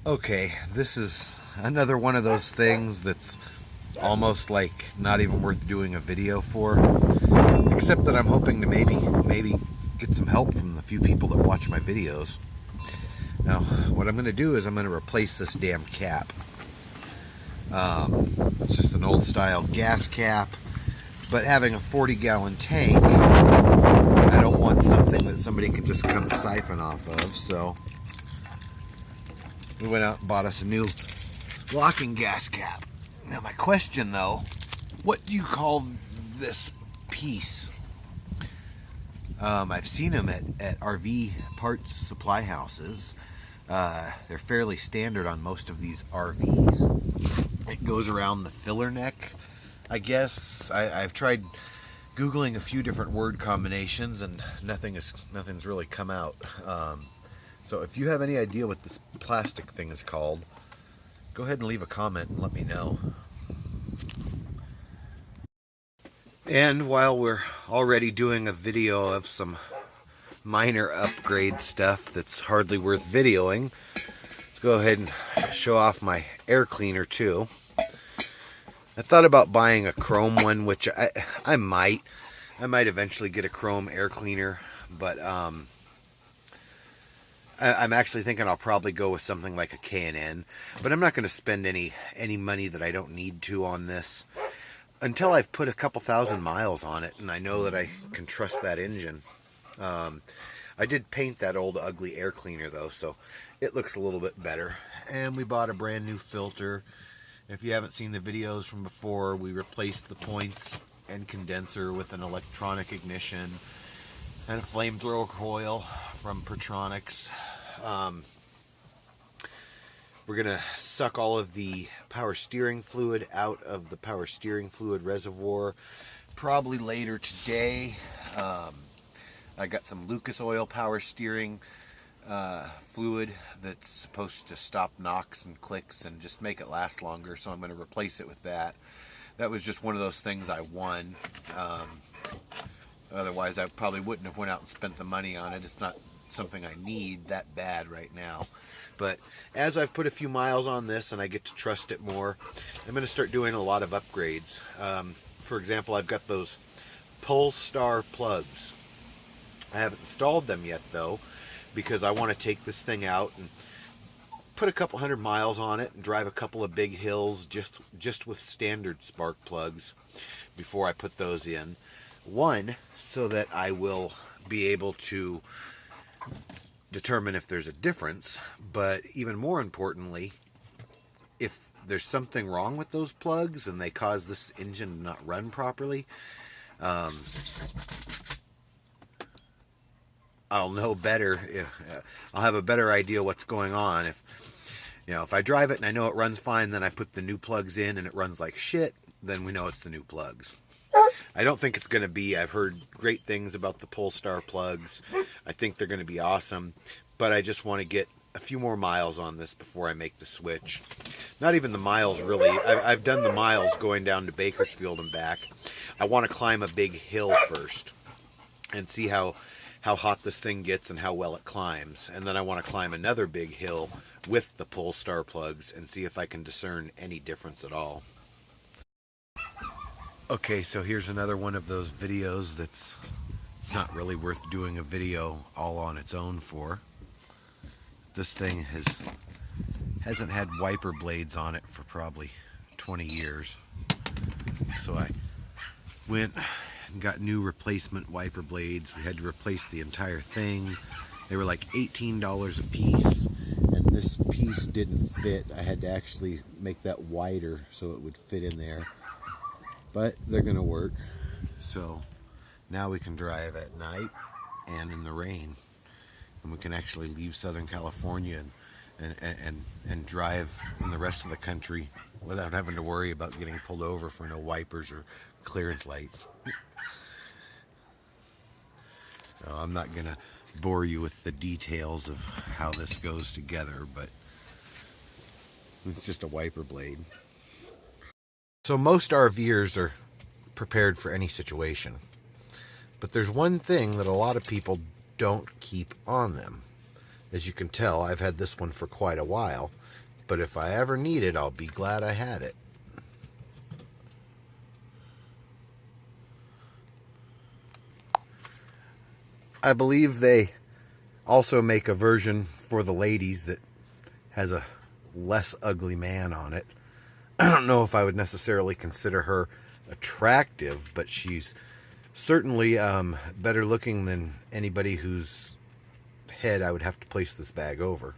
Okay, this is another one of those things that's almost like not even worth doing a video for. Except that I'm hoping to maybe get some help from the few people that watch my videos. Now, what I'm going to do is I'm going to replace this damn cap. It's just an old style gas cap, but having a 40-gallon tank, I don't want something that somebody can just come siphon off of, so we went out and bought us a new locking gas cap. Now my question though, what do you call this piece? I've seen them at RV parts supply houses. They're fairly standard on most of these RVs. It goes around the filler neck, I guess. I've tried Googling a few different word combinations and nothing's really come out. So if you have any idea what this plastic thing is called, go ahead and leave a comment and let me know. And while we're already doing a video of some minor upgrade stuff that's hardly worth videoing, let's go ahead and show off my air cleaner too. I thought about buying a chrome one, which I might eventually get a chrome air cleaner, but I'm actually thinking I'll probably go with something like a K&N, but I'm not going to spend any money that I don't need to on this until I've put a couple thousand miles on it and I know that I can trust that engine. I did paint that old ugly air cleaner though, so it looks a little bit better. And we bought a brand new filter. If you haven't seen the videos from before, we replaced the points and condenser with an electronic ignition and a flamethrower coil from Pertronics. We're gonna suck all of the power steering fluid out of the power steering fluid reservoir probably later today. I got some Lucas Oil power steering fluid that's supposed to stop knocks and clicks and just make it last longer, so I'm going to replace it with that. That was just one of those things I won. Otherwise I probably wouldn't have went out and spent the money on it. It's not something I need that bad right now. But as I've put a few miles on this and I get to trust it more, I'm going to start doing a lot of upgrades. For example, I've got those Polestar plugs. I haven't installed them yet though, because I want to take this thing out and put a couple hundred miles on it and drive a couple of big hills just with standard spark plugs before I put those in. One, so that I will be able to determine if there's a difference, but even more importantly, if there's something wrong with those plugs and they cause this engine to not run properly, I'll know better. I'll have a better idea what's going on. If I drive it and I know it runs fine, then I put the new plugs in and it runs like shit, then we know it's the new plugs. I don't think it's going to be. I've heard great things about the Polestar plugs. I think they're going to be awesome, but I just want to get a few more miles on this before I make the switch. Not even the miles, really. I've done the miles going down to Bakersfield and back. I want to climb a big hill first and see how hot this thing gets and how well it climbs. And then I want to climb another big hill with the Polestar plugs and see if I can discern any difference at all. Okay, so here's another one of those videos that's not really worth doing a video all on its own for. This thing hasn't had wiper blades on it for probably 20 years. So I went and got new replacement wiper blades. We had to replace the entire thing. They were like $18 a piece, and this piece didn't fit. I had to actually make that wider so it would fit in there. But they're gonna work. So now we can drive at night and in the rain, and we can actually leave Southern California and drive in the rest of the country without having to worry about getting pulled over for no wipers or clearance lights. So I'm not gonna bore you with the details of how this goes together, but it's just a wiper blade. So most RVers are prepared for any situation, but there's one thing that a lot of people don't keep on them, As you can tell, I've had this one for quite a while, but if I ever need it, I'll be glad I had it. I believe they also make a version for the ladies that has a less ugly man on it. I don't know if I would necessarily consider her attractive, but she's certainly better looking than anybody whose head I would have to place this bag over.